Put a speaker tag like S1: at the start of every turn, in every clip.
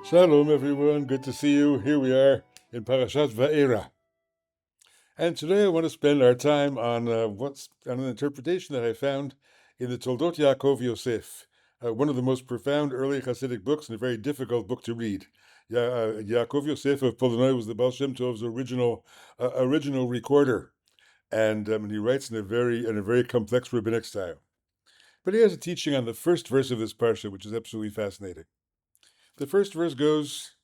S1: Shalom, everyone. Good to see you. Here we are in Parashat Va'era. And today I want to spend our time on an interpretation that I found in the Toldot Yaakov Yosef, one of the most profound early Hasidic books and a very difficult book to read. Yaakov Yosef of Polonoi was the Baal Shem Tov's original recorder, and he writes in a very complex rabbinic style. But he has a teaching on the first verse of this parsha, which is absolutely fascinating. The first verse goes,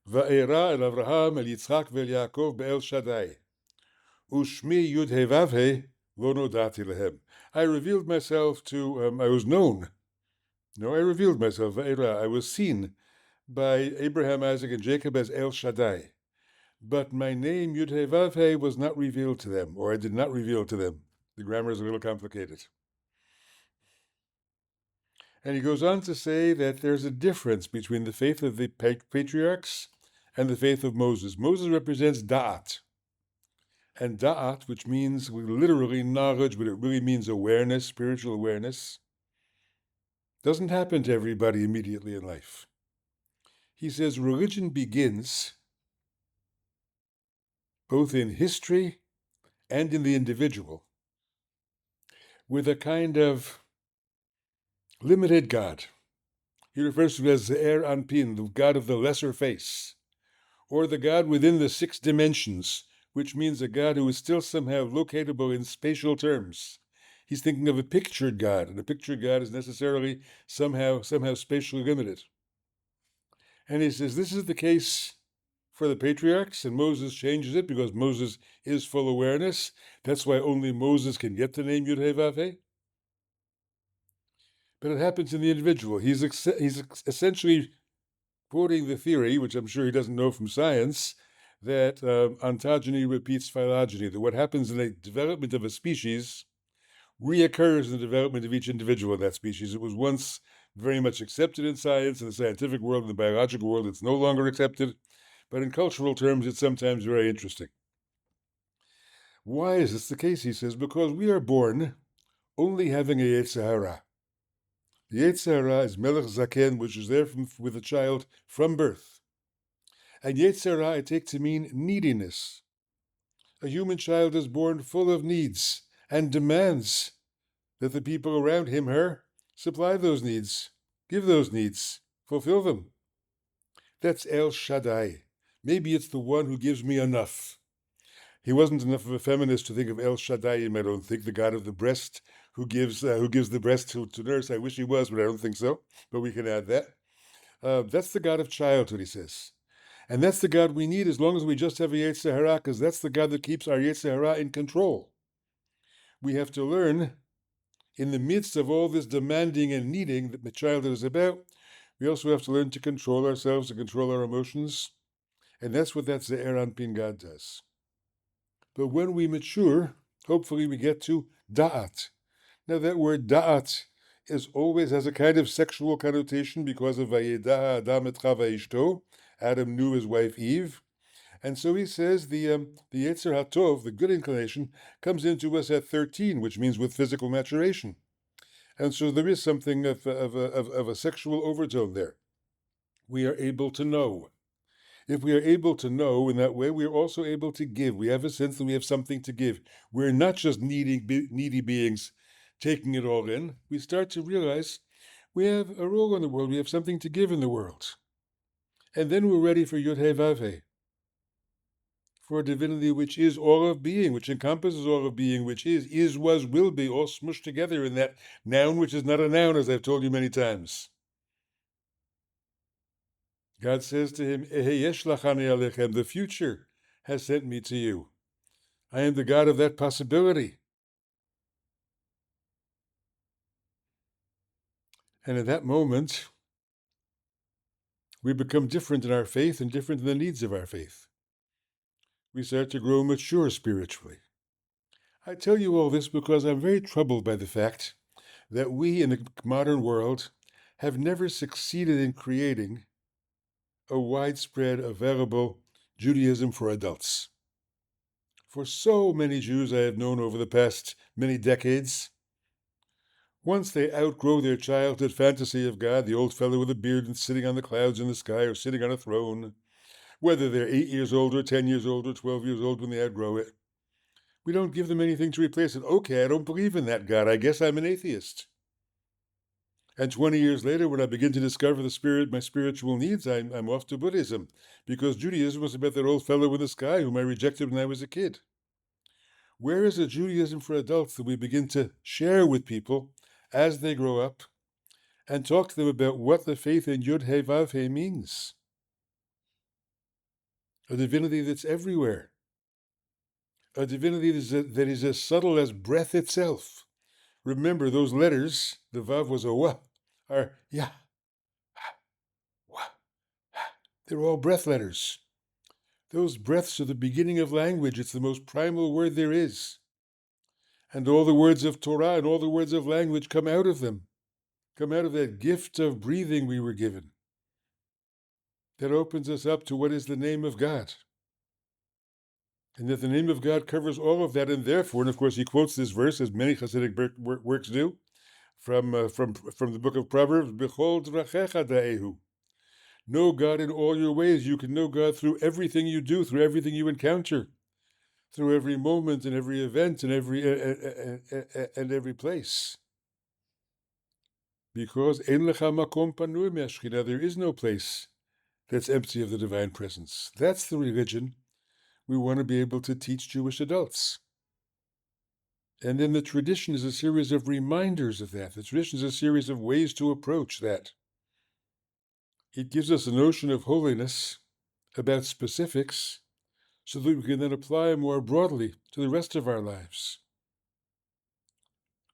S1: Va'era el Avraham el Yitzchak ve'el Yaakov be'el Shaddai. Ushmi yud he vav he lo nodati lehem. I revealed myself to, I was known. No, I revealed myself, Va'era. I was seen by Abraham, Isaac, and Jacob as El Shaddai. But my name, Yud He Vav He, was not revealed to them, or I did not reveal to them. The grammar is a little complicated. And he goes on to say that there's a difference between the faith of the patriarchs and the faith of Moses. Moses represents da'at. And da'at, which means literally knowledge, but it really means awareness, spiritual awareness, doesn't happen to everybody immediately in life. He says religion begins both in history and in the individual with a kind of limited God. He refers to it as Ze'er Anpin, the God of the lesser face, or the God within the 6 dimensions, which means a God who is still somehow locatable in spatial terms. He's thinking of a pictured God, and a pictured God is necessarily somehow spatially limited. And he says this is the case for the patriarchs, and Moses changes it because Moses is full awareness. That's why only Moses can get the name Yud He Vav He. But it happens in the individual. He's essentially quoting the theory, which I'm sure he doesn't know from science, that ontogeny repeats phylogeny, that what happens in the development of a species reoccurs in the development of each individual in that species. It was once very much accepted in science, in the scientific world, in the biological world. It's no longer accepted, but in cultural terms, it's sometimes very interesting. Why is this the case? He says, because we are born only having a Yetzer Hara. The Yetzer Hara is Melech Zaken, which is there with a child from birth. And Yetzer Hara I take to mean neediness. A human child is born full of needs and demands that the people around him, her, supply those needs, give those needs, fulfill them. That's El Shaddai. Maybe it's the one who gives me enough. He wasn't enough of a feminist to think of El Shaddai, I don't think, the God of the breast who gives the breast to nurse. I wish he was, but I don't think so. But we can add that. That's the God of childhood, he says. And that's the God we need as long as we just have a Yetzer Hara, because that's the God that keeps our Yetzer Hara in control. We have to learn, in the midst of all this demanding and needing that the childhood is about, we also have to learn to control ourselves, to control our emotions. And that's what that Ze'er Anpin God does. But when we mature, hopefully we get to da'at. Now that word da'at always has a kind of sexual connotation because of Vayeda'a Adam et Chava Ishto. Adam knew his wife Eve. And so he says the Yetzer HaTov, the good inclination, comes into us at 13, which means with physical maturation. And so there is something of a sexual overtone there. We are able to know. If we are able to know in that way, we are also able to give. We have a sense that we have something to give. We're not just needy beings taking it all in. We start to realize we have a role in the world. We have something to give in the world. And then we're ready for Yud He Vav He, for a divinity which is all of being, which encompasses all of being, which is, was, will be, all smushed together in that noun which is not a noun, as I've told you many times. God says to him, Eheyesh lachani alechem, the future has sent me to you. I am the God of that possibility. And at that moment, we become different in our faith and different in the needs of our faith. We start to grow mature spiritually. I tell you all this because I'm very troubled by the fact that we in the modern world have never succeeded in creating a widespread, available Judaism for adults. For so many Jews I have known over the past many decades, once they outgrow their childhood fantasy of God, the old fellow with a beard and sitting on the clouds in the sky or sitting on a throne, whether they're 8 years old or 10 years old or 12 years old when they outgrow it, we don't give them anything to replace it. Okay, I don't believe in that God. I guess I'm an atheist. And 20 years later, when I begin to discover my spiritual needs, I'm off to Buddhism, because Judaism was about that old fellow in the sky whom I rejected when I was a kid. Where is a Judaism for adults that we begin to share with people as they grow up and talk to them about what the faith in Yud He Vav He means? A divinity that's everywhere. A divinity that is as subtle as breath itself. Remember, those letters, the Vav was a Wa, are Ya, Wa, Ha. They're all breath letters. Those breaths are the beginning of language. It's the most primal word there is. And all the words of Torah and all the words of language come out of them, come out of that gift of breathing we were given. That opens us up to what is the name of God. And that the name of God covers all of that, and therefore, and of course he quotes this verse, as many Hasidic works do, from the book of Proverbs, B'chol drachecha da'ehu. Know God in all your ways. You can know God through everything you do, through everything you encounter, through every moment and every event and every place. Because ein lecha makom panui me'ashchina, there is no place that's empty of the divine presence. That's the religion we want to be able to teach Jewish adults. And then the tradition is a series of reminders of that. The tradition is a series of ways to approach that. It gives us a notion of holiness about specifics so that we can then apply more broadly to the rest of our lives.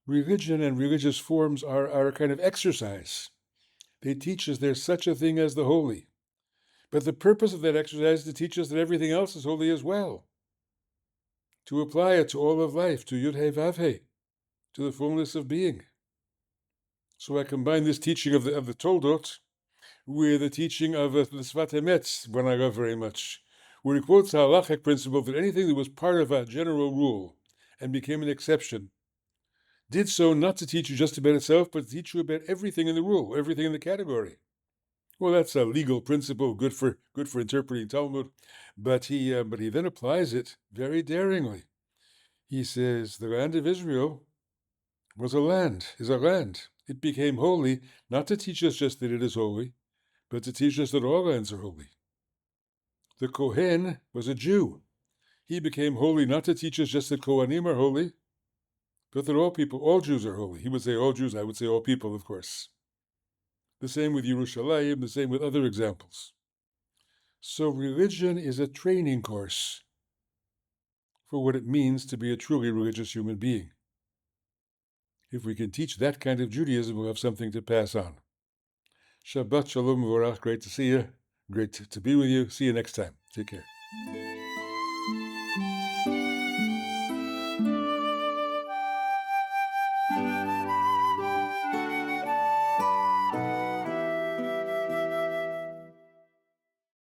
S1: Religion and religious forms are a kind of exercise. They teach us there's such a thing as the holy. But the purpose of that exercise is to teach us that everything else is holy as well. To apply it to all of life, to Yud He Vav He, to the fullness of being. So I combine this teaching of the Toldot with the teaching of the Sfat Emet, one I love very much, where he quotes the halachic principle that anything that was part of a general rule and became an exception did so not to teach you just about itself, but to teach you about everything in the rule, everything in the category. Well, that's a legal principle, good for interpreting Talmud, but he then applies it very daringly. He says the land of Israel is a land. It became holy not to teach us just that it is holy, but to teach us that all lands are holy. The Kohen was a Jew. He became holy not to teach us just that Kohanim are holy, but that all Jews are holy. He would say all Jews, I would say all people, of course. The same with Yerushalayim, the same with other examples. So religion is a training course for what it means to be a truly religious human being. If we can teach that kind of Judaism, we'll have something to pass on. Shabbat Shalom Vorach, great to see you. Great to be with you. See you next time. Take care.